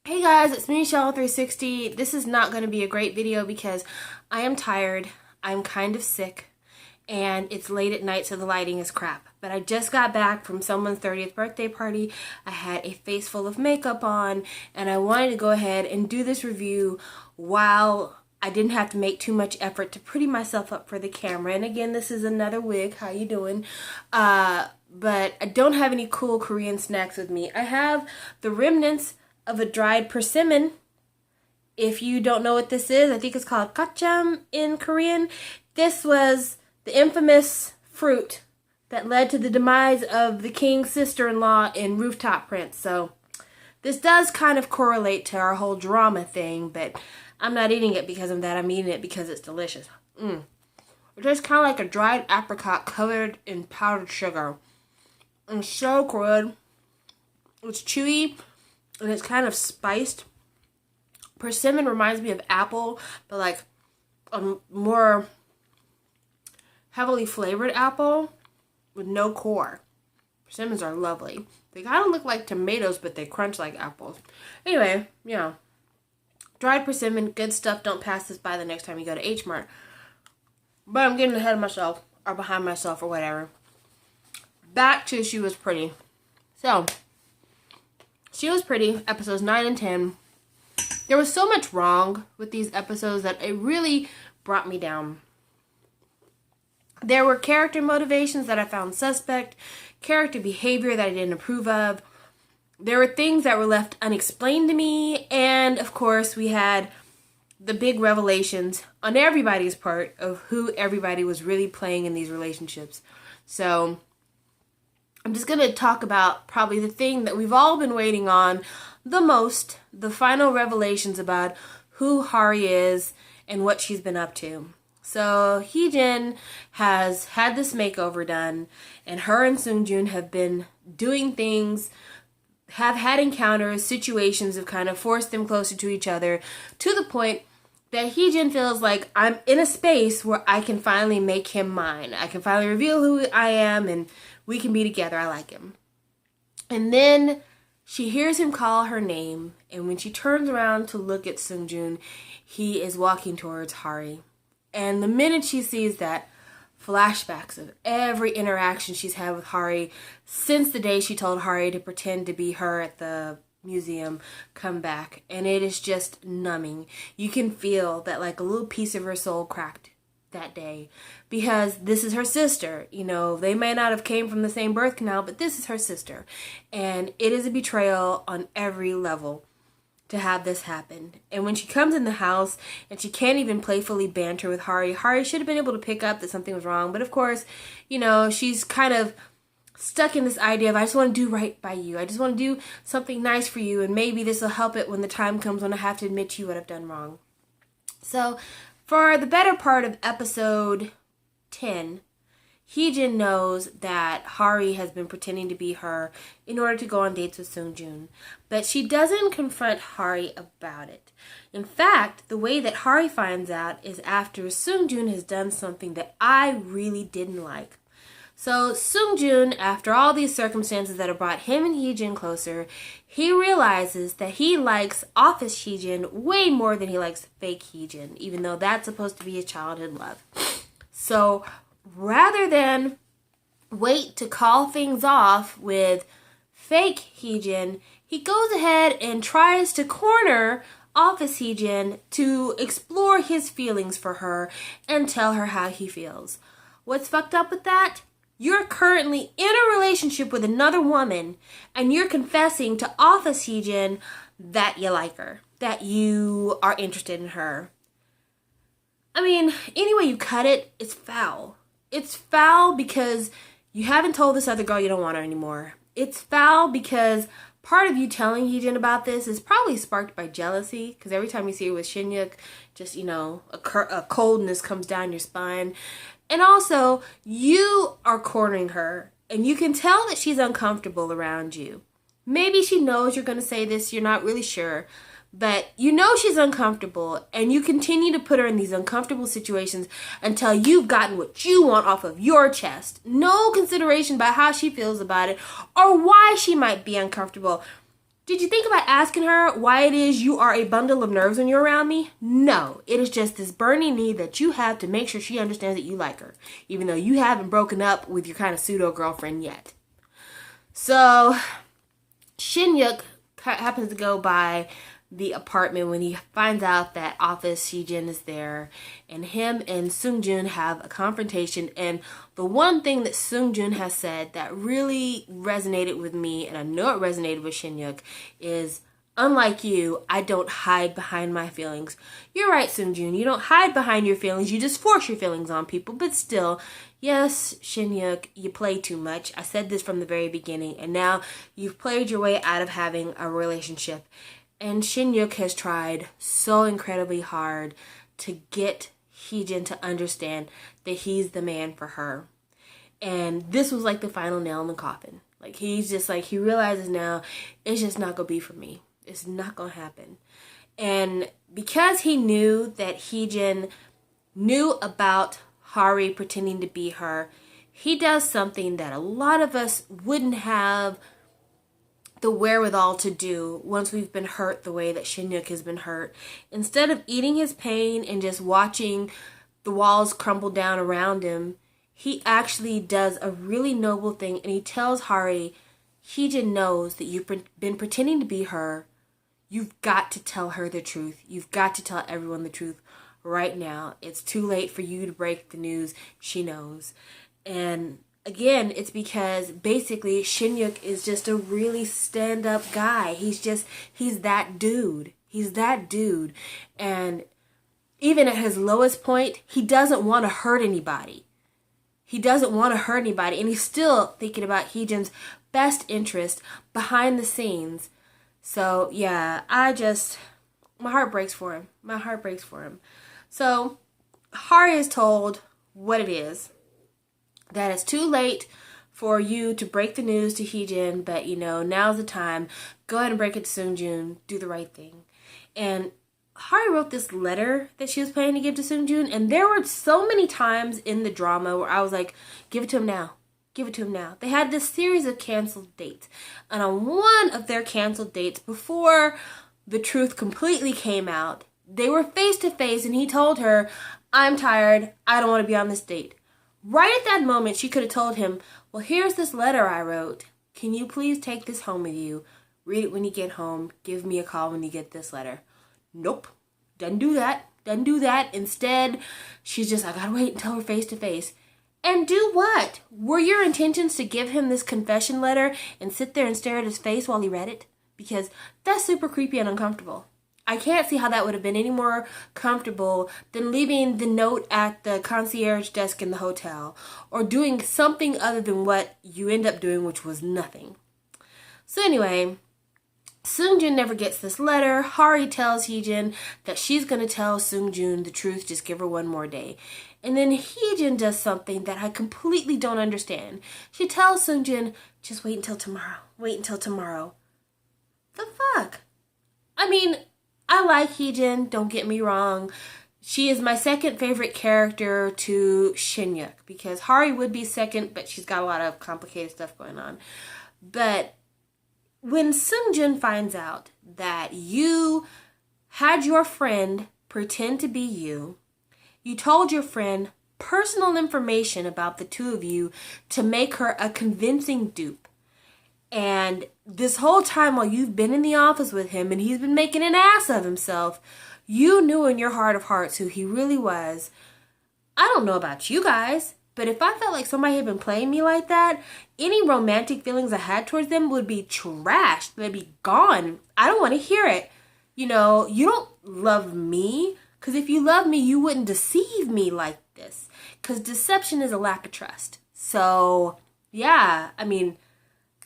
Hey guys, it's me, Shell360. This is not going to be a great video because I am tired, I'm kind of sick, and it's late at night so the lighting is crap. But I just got back from someone's 30th birthday party. I had a face full of makeup on, and I wanted to go ahead and do this review while I didn't have to make too much effort to pretty myself up for the camera. And again, this is another wig. How you doing? But I don't have any cool Korean snacks with me. I have the remnants of a dried persimmon. If you don't know what this is, I think it's called Gotgam in Korean. This was the infamous fruit that led to the demise of the king's sister-in-law in Rooftop Prince. So this does kind of correlate to our whole drama thing, but I'm not eating it because of that. I'm eating it because it's delicious. It tastes kind of like a dried apricot covered in powdered sugar. And it's so good. It's chewy. And it's kind of spiced. Persimmon reminds me of apple, but like a more heavily flavored apple with no core. Persimmons are lovely. They kind of look like tomatoes, but they crunch like apples. Anyway, yeah. Dried persimmon, good stuff. Don't pass this by the next time you go to H Mart. But I'm getting ahead of myself, or behind myself, or whatever. Back to She Was Pretty. So, She Was Pretty, episodes 9 and 10. There was so much wrong with these episodes that it really brought me down. There were character motivations that I found suspect, character behavior that I didn't approve of. There were things that were left unexplained to me, and of course we had the big revelations on everybody's part of who everybody was really playing in these relationships. So I'm just going to talk about probably the thing that we've all been waiting on the most, the final revelations about who Hari is and what she's been up to. So Hee-jin has had this makeover done, and her and Sung-jun have been doing things, have had encounters, situations have kind of forced them closer to each other to the point that Hee-jin feels like I'm in a space where I can finally make him mine. I can finally reveal who I am and we can be together. I like him. And then she hears him call her name, and when she turns around to look at Sung-jun, he is walking towards Hari. And the minute she sees that, flashbacks of every interaction she's had with Hari since the day she told Hari to pretend to be her at the museum come back. And it is just numbing. You can feel that like a little piece of her soul cracked that day, because this is her sister. You know, they may not have came from the same birth canal, but this is her sister, and it is a betrayal on every level to have this happen. And when she comes in the house and she can't even playfully banter with Hari should have been able to pick up that something was wrong, but of course, you know, she's kind of stuck in this idea of, I just want to do right by you, I just want to do something nice for you, and maybe this will help it when the time comes when I have to admit to you what I've done wrong. So for the better part of episode 10, Hee-jin knows that Hari has been pretending to be her in order to go on dates with Sung-jun, but she doesn't confront Hari about it. In fact, the way that Hari finds out is after Sung-jun has done something that I really didn't like. So Sung-jun, after all these circumstances that have brought him and Hee-jin closer, he realizes that he likes office Hee-jin way more than he likes fake Hee-jin, even though that's supposed to be his childhood love. So rather than wait to call things off with fake Hee-jin, he goes ahead and tries to corner office Hee-jin to explore his feelings for her and tell her how he feels. What's fucked up with that? You're currently in a relationship with another woman, and you're confessing to office Hee-jin that you like her, that you are interested in her. I mean, any way you cut it, it's foul. It's foul because you haven't told this other girl you don't want her anymore. It's foul because part of you telling Hee-jin about this is probably sparked by jealousy, because every time you see her with Shin-hyuk, just, you know, a coldness comes down your spine. And also, you are cornering her, and you can tell that she's uncomfortable around you. Maybe she knows you're going to say this, you're not really sure, but you know she's uncomfortable, and you continue to put her in these uncomfortable situations until you've gotten what you want off of your chest. No consideration by how she feels about it or why she might be uncomfortable. Did you think about asking her why it is you are a bundle of nerves when you're around me? No, it is just this burning need that you have to make sure she understands that you like her, even though you haven't broken up with your kind of pseudo-girlfriend yet. So, Shin-hyuk happens to go by the apartment when he finds out that Office Shin-jun is there, and him and Sung-jun have a confrontation. And the one thing that Sung-jun has said that really resonated with me, and I know it resonated with Shin-hyuk, is, unlike you, I don't hide behind my feelings. You're right, Sung-jun, you don't hide behind your feelings, you just force your feelings on people. But still, yes, Shin-hyuk, you play too much. I said this from the very beginning, and now you've played your way out of having a relationship. And Shin-hyuk has tried so incredibly hard to get Hee-jin to understand that he's the man for her. And this was like the final nail in the coffin. Like, he's just like, he realizes now, it's just not going to be for me. It's not going to happen. And because he knew that Hee-jin knew about Hari pretending to be her, he does something that a lot of us wouldn't have the wherewithal to do once we've been hurt the way that Shin-hyuk has been hurt. Instead of eating his pain and just watching the walls crumble down around him, he actually does a really noble thing, and he tells Hari, Hee-jin knows that you've been pretending to be her. You've got to tell her the truth. You've got to tell everyone the truth right now. It's too late for you to break the news. She knows. And again, it's because basically Shin-hyuk is just a really stand-up guy. He's that dude. He's that dude. And even at his lowest point, he doesn't want to hurt anybody. He doesn't want to hurt anybody. And he's still thinking about Hee-jin's best interest behind the scenes. So, yeah, my heart breaks for him. My heart breaks for him. So, Hari is told what it is. That it's too late for you to break the news to Hee-jin, but now's the time. Go ahead and break it to Sung-jun. Do the right thing. And Hari wrote this letter that she was planning to give to Sung-jun, and there were so many times in the drama where I was like, give it to him now. Give it to him now. They had this series of canceled dates, and on one of their canceled dates, before the truth completely came out, they were face to face, and he told her, I'm tired. I don't want to be on this date. Right at that moment, she could have told him, well, here's this letter I wrote. Can you please take this home with you? Read it when you get home. Give me a call when you get this letter. Nope. Doesn't do that. Doesn't do that. Instead, she's just, I gotta wait until we're face to face. And do what? Were your intentions to give him this confession letter and sit there and stare at his face while he read it? Because that's super creepy and uncomfortable. I can't see how that would have been any more comfortable than leaving the note at the concierge desk in the hotel, or doing something other than what you end up doing, which was nothing. So anyway, Sung-jun never gets this letter. Hari tells Hee-jin that she's going to tell Sung-jun the truth, just give her one more day. And then Hee-jin does something that I completely don't understand. She tells Sung-jun, just wait until tomorrow. Wait until tomorrow. The fuck? I mean, I like Hee-jin, don't get me wrong. She is my second favorite character to Shin-hyuk, because Hari would be second, but she's got a lot of complicated stuff going on. But when Sung-jun finds out that you had your friend pretend to be you, you told your friend personal information about the two of you to make her a convincing dupe, and this whole time while you've been in the office with him and he's been making an ass of himself, you knew in your heart of hearts who he really was. I don't know about you guys, but if I felt like somebody had been playing me like that, any romantic feelings I had towards them would be trashed. They'd be gone. I don't want to hear it. You don't love me, because if you love me, you wouldn't deceive me like this, because deception is a lack of trust. So, yeah, I mean,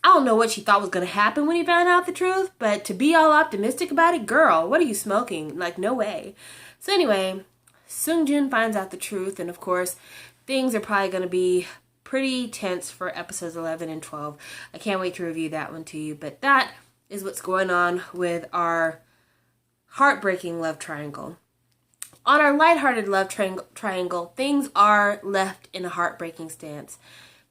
I don't know what she thought was going to happen when he found out the truth, but to be all optimistic about it, girl, what are you smoking? Like, no way. So anyway, Sung-jun finds out the truth, and of course, things are probably going to be pretty tense for episodes 11 and 12. I can't wait to review that one to you, but that is what's going on with our heartbreaking love triangle. On our lighthearted love triangle, things are left in a heartbreaking stance.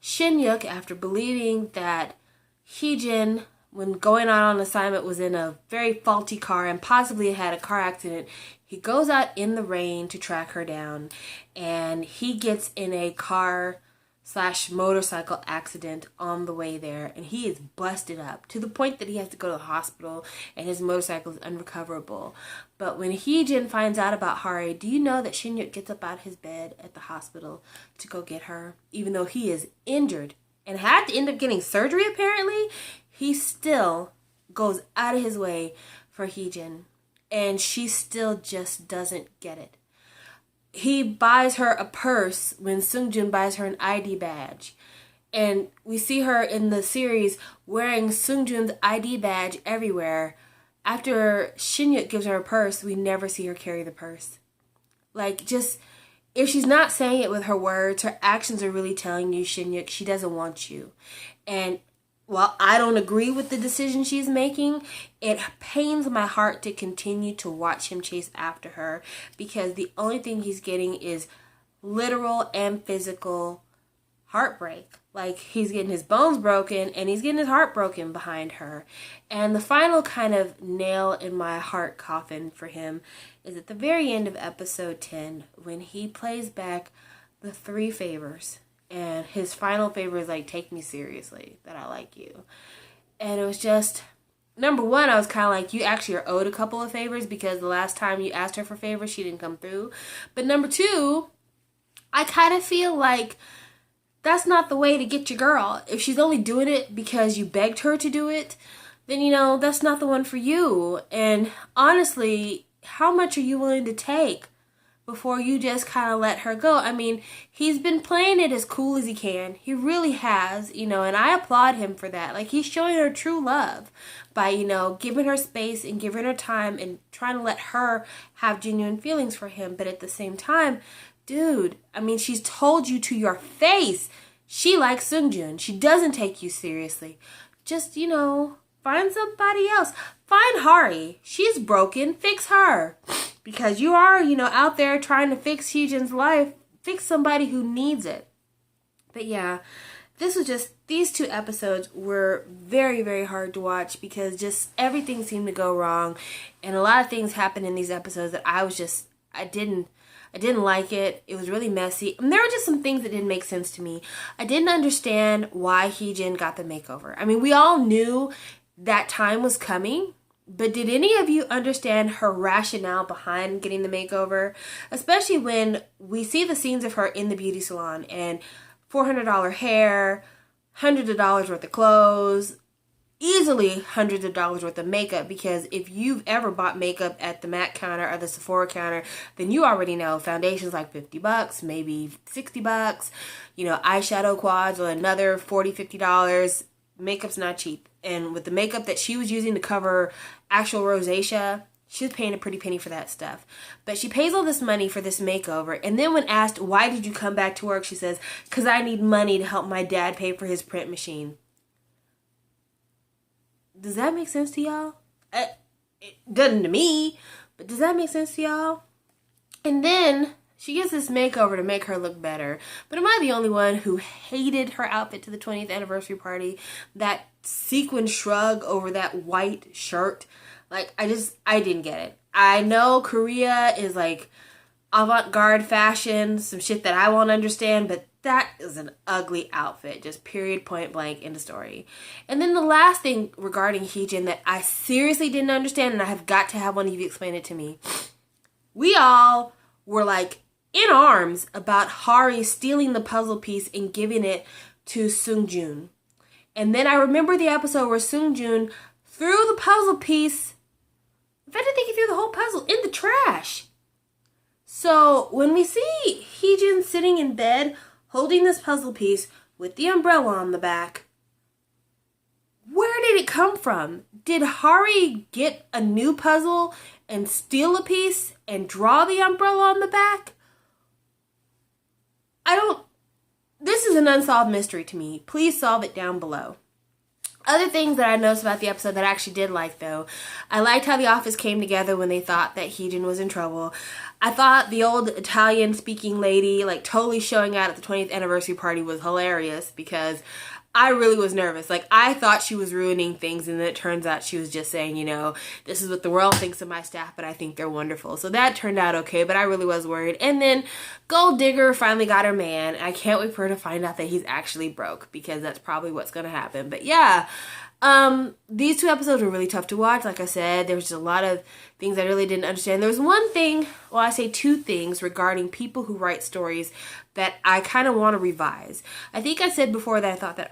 Shin-hyuk, after believing that Hee-jin when going on assignment, was in a very faulty car and possibly had a car accident. He goes out in the rain to track her down, and he gets in a car / motorcycle accident on the way there, and he is busted up to the point that he has to go to the hospital and his motorcycle is unrecoverable. But when Hee-jin finds out about Hari, do you know that Shin-hyuk gets up out of his bed at the hospital to go get her? Even though he is injured and had to end up getting surgery apparently, he still goes out of his way for Hee-jin, and she still just doesn't get it. He buys her a purse when Sung-jun buys her an ID badge. And we see her in the series wearing Sung-jun's ID badge everywhere. After Shin-hyuk gives her a purse, we never see her carry the purse. Like, just, if she's not saying it with her words, her actions are really telling you, Shin-hyuk, she doesn't want you. And while I don't agree with the decision she's making, it pains my heart to continue to watch him chase after her, because the only thing he's getting is literal and physical heartbreak. Like, he's getting his bones broken and he's getting his heart broken behind her. And the final kind of nail in my heart coffin for him is at the very end of episode 10, when he plays back the 3 favors. And his final favor is like, take me seriously, that I like you. And it was just, number one, I was kind of like, you actually are owed a couple of favors, because the last time you asked her for favors, she didn't come through. But number two, I kind of feel like that's not the way to get your girl. If she's only doing it because you begged her to do it, then, you know, that's not the one for you. And honestly, how much are you willing to take before you just kind of let her go? I mean, he's been playing it as cool as he can. He really has, you know, and I applaud him for that. Like, he's showing her true love by, you know, giving her space and giving her time and trying to let her have genuine feelings for him. But at the same time, dude, I mean, she's told you to your face she likes Sung-jun. She doesn't take you seriously. Just, you know, find somebody else. Find Hari. She's broken. Fix her. Because you are, you know, out there trying to fix Hee-jin's life. Fix somebody who needs it. But yeah, this was just, these 2 episodes were very, very hard to watch, because just everything seemed to go wrong. And a lot of things happened in these episodes that I didn't like it. It was really messy. And there were just some things that didn't make sense to me. I didn't understand why Hee-jin got the makeover. I mean, we all knew that time was coming. But did any of you understand her rationale behind getting the makeover? Especially when we see the scenes of her in the beauty salon and $400 hair, hundreds of dollars worth of clothes, easily hundreds of dollars worth of makeup. Because if you've ever bought makeup at the MAC counter or the Sephora counter, then you already know foundation's like $50, maybe $60. You know, eyeshadow quads are another $40, $50. Makeup's not cheap. And with the makeup that she was using to cover actual rosacea, she was paying a pretty penny for that stuff. But she pays all this money for this makeover. And then when asked, why did you come back to work? She says, because I need money to help my dad pay for his print machine. Does that make sense to y'all? It doesn't to me. But does that make sense to y'all? And then she gets this makeover to make her look better. But am I the only one who hated her outfit to the 20th anniversary party? That sequin shrug over that white shirt. Like, I didn't get it. I know Korea is like avant-garde fashion, some shit that I won't understand, but that is an ugly outfit. Just period, point blank, end of story. And then the last thing regarding Hee-jin that I seriously didn't understand, and I have got to have one of you explain it to me. We all were like in arms about Hari stealing the puzzle piece and giving it to Sung-jun. And then I remember the episode where Sung-jun threw the puzzle piece, in fact, I think he threw the whole puzzle in the trash. So when we see Hee-jin sitting in bed holding this puzzle piece with the umbrella on the back, where did it come from? Did Hari get a new puzzle and steal a piece and draw the umbrella on the back? This is an unsolved mystery to me. Please solve it down below. Other things that I noticed about the episode that I actually did like, though. I liked how the office came together when they thought that Hee-jin was in trouble. I thought the old Italian-speaking lady, like, totally showing out at the 20th anniversary party was hilarious, because I really was nervous. Like, I thought she was ruining things, and then it turns out she was just saying, you know, this is what the world thinks of my staff, but I think they're wonderful. So that turned out okay, but I really was worried. And then Gold Digger finally got her man. I can't wait for her to find out that he's actually broke, because that's probably what's going to happen. But yeah, these 2 episodes were really tough to watch. Like I said, there was just a lot of things I really didn't understand. There was one thing, well, I say 2 things regarding people who write stories that I kind of want to revise. I think I said before that I thought that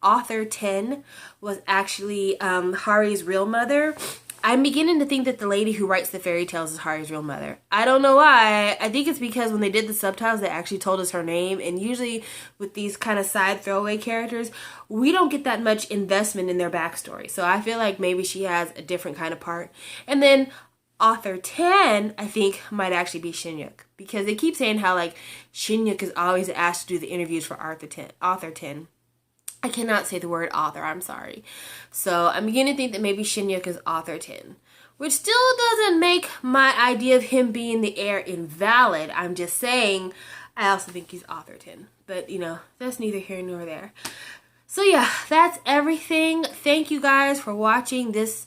author 10 was actually Hari's real mother. I'm beginning to think that the lady who writes the fairy tales is Hari's real mother. I don't know why. I think it's because when they did the subtitles, they actually told us her name. And usually with these kind of side throwaway characters, we don't get that much investment in their backstory. So I feel like maybe she has a different kind of part. And then author 10, I think, might actually be Shin-hyuk. Because they keep saying how, like, Shin-hyuk is always asked to do the interviews for author 10. I cannot say the word author, I'm sorry. So I'm beginning to think that maybe Shin-hyuk is author 10. Which still doesn't make my idea of him being the heir invalid. I'm just saying, I also think he's author 10. But, you know, that's neither here nor there. So yeah, that's everything. Thank you guys for watching this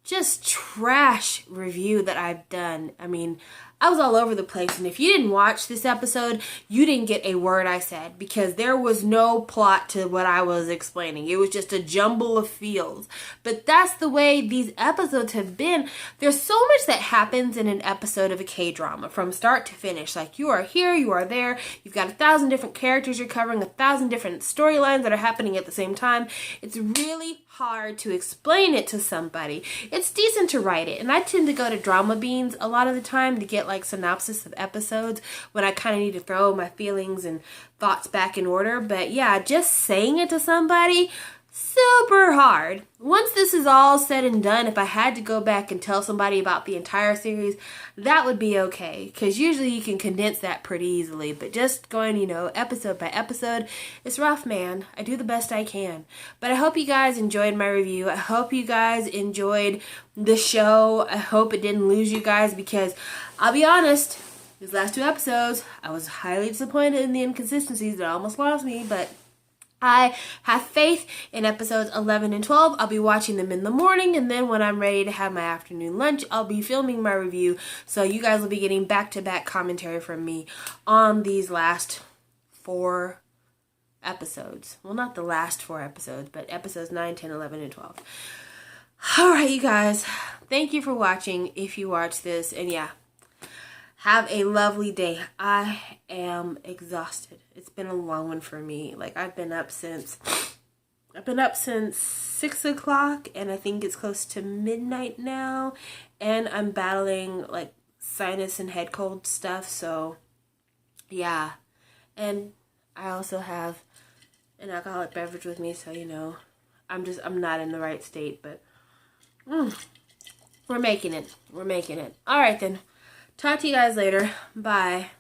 just trash review that I've done. I mean, I was all over the place, and if you didn't watch this episode, you didn't get a word I said, because there was no plot to what I was explaining. It was just a jumble of feels. But that's the way these episodes have been. There's so much that happens in an episode of a K-drama from start to finish. Like, you are here, you are there, you've got 1,000 different characters you're covering, 1,000 different storylines that are happening at the same time. It's really hard to explain it to somebody. It's decent to write it, and I tend to go to Drama Beans a lot of the time to get like synopsis of episodes when I kind of need to throw my feelings and thoughts back in order. But yeah, just saying it to somebody, super hard. Once this is all said and done, if I had to go back and tell somebody about the entire series, that would be okay, because usually you can condense that pretty easily. But just going, you know, episode by episode, it's rough, man. I do the best I can. But I hope you guys enjoyed my review. I hope you guys enjoyed the show. I hope it didn't lose you guys, because I'll be honest, these last 2 episodes, I was highly disappointed in the inconsistencies that almost lost me, but I have faith in episodes 11 and 12. I'll be watching them in the morning, and then when I'm ready to have my afternoon lunch, I'll be filming my review. So you guys will be getting back-to-back commentary from me on these last 4 episodes. Well, not the last 4 episodes, but episodes 9, 10, 11, and 12. Alright, you guys. Thank you for watching, if you watch this. And yeah, have a lovely day. I am exhausted. It's been a long one for me. Like, I've been up since 6 o'clock, and I think it's close to midnight now. And I'm battling like sinus and head cold stuff. So yeah, and I also have an alcoholic beverage with me. So, you know, I'm not in the right state, but we're making it. We're making it. All right then. Talk to you guys later. Bye.